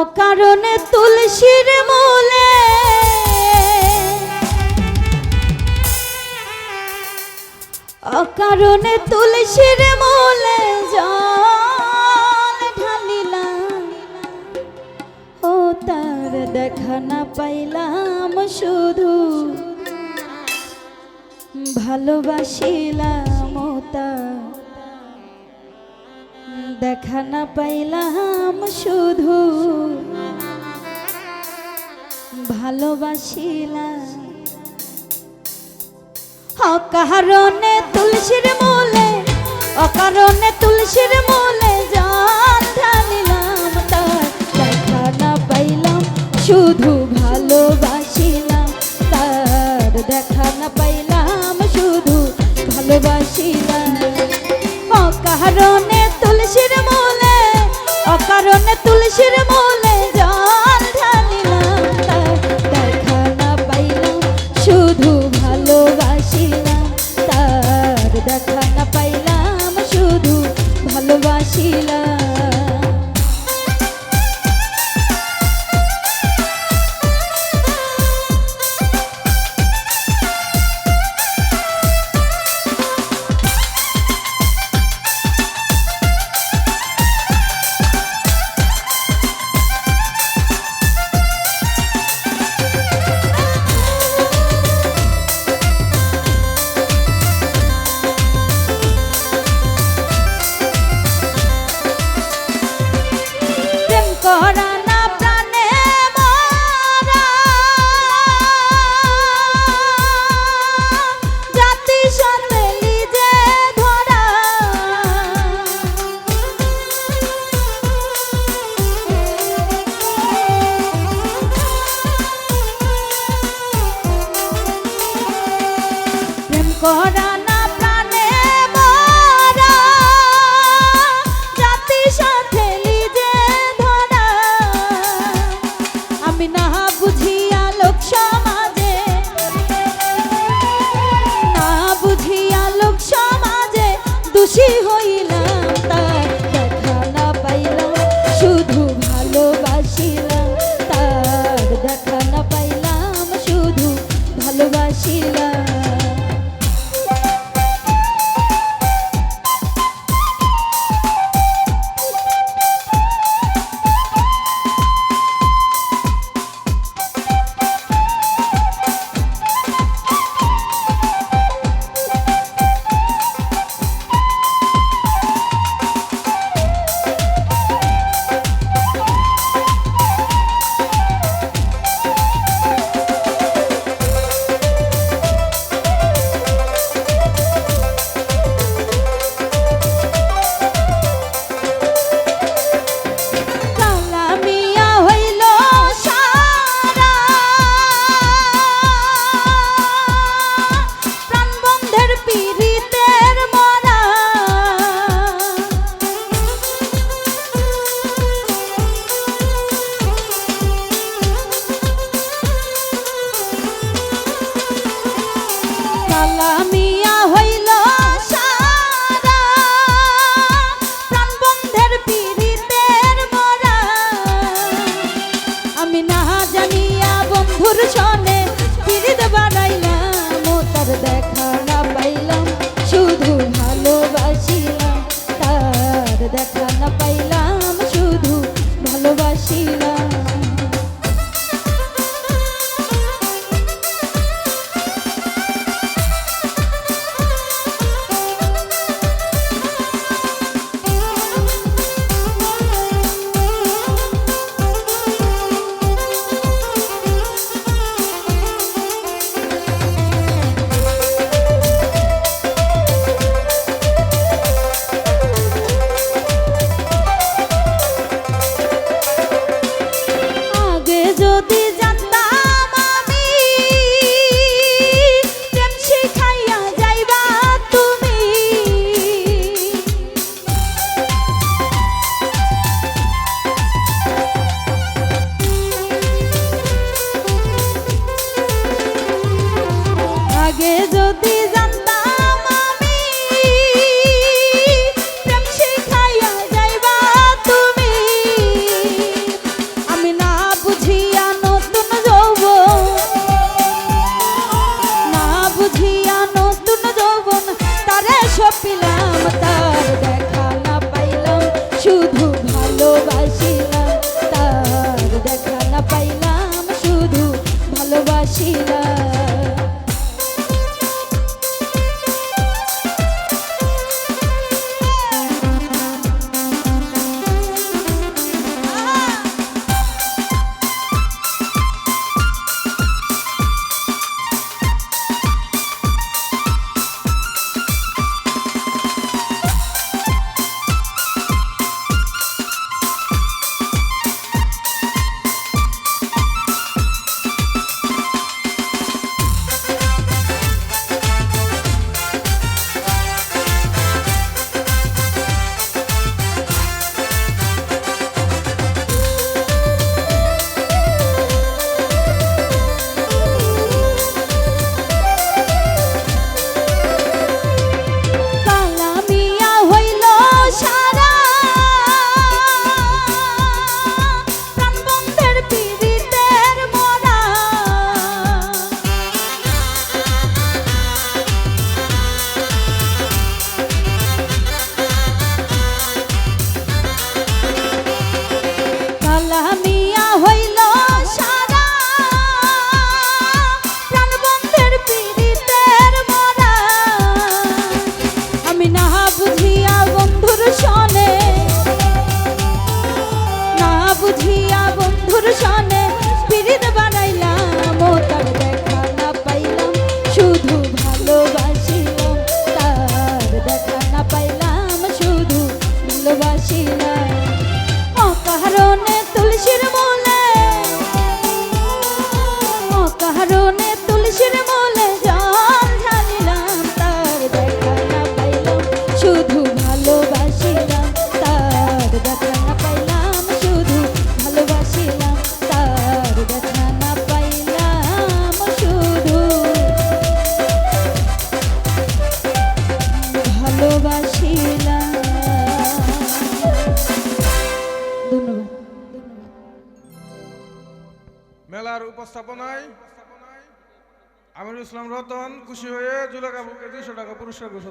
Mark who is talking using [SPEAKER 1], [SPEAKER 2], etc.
[SPEAKER 1] অকারণে তুলসীর মূলে অকারণে তুলসীর মূলে জল ঢালিলাম, ও তার দেখা না পাইলাম, শুধু ভালোবাসিলাম, ও তার দেখা না পাইলাম, শুধু ভালোবাসিলাম। অকারণে তুলসীর মূলে অকারণে তুলসীর মূলে জল ঢালিলাম, তার দেখা না পাইলাম, শুধু ভালোবাসিলাম, তার দেখা না পাইলাম, শুধু ভালোবাসিলাম। অকারণে তুলসীর মূলে অকারণে তুলসীর মূলে জল ঢালিলাম, তার দেখা না পাইলাম, শুধু ভালোবাসিলাম, তার দেখা না পাইলাম, শুধু ভালোবাসিলাম। করা না প্রাণে মরা, জাতি সাথে লিজে ধরা, আমি না বুঝিয়া লোক সমাজে না বুঝিয়া লোক সমাজে দোষী হইলাম, তার দেখা না পাইলাম, শুধু ভালোবাসিলাম, তার দেখা না পাইলাম, শুধু ভালোবাসিলাম। মিয়া হইল সারা প্রাণবন্ধের পীড়িতের মরা আমি না বুঝিয়া বন্ধুর সনে না বুঝিয়া বন্ধুর সনে পীড়িত বানাইলাম ও তার দেখা না পাইলাম শুধু ভালোবাসিলাম তার দেখা না পাইলাম শুধু ভালোবাসিলাম অকারণে তুলসীর মূলে অকারণে তুলসীর মূলে জল ঢালিলাম তার দেখা না পাইলাম শুধু ভালোবাসিলাম তার দেখা না পাইলাম শুধু ভালোবাসিলাম তার দেখা না পাইলাম শুধু ভালোবাসিলাম। ধন্যবাদ।
[SPEAKER 2] মেলার উপস্থাপনায় আমিরুল ইসলাম রতন খুশি হয়ে জুলেখা আপুকে 200 টাকা পুরস্কার ঘোষণা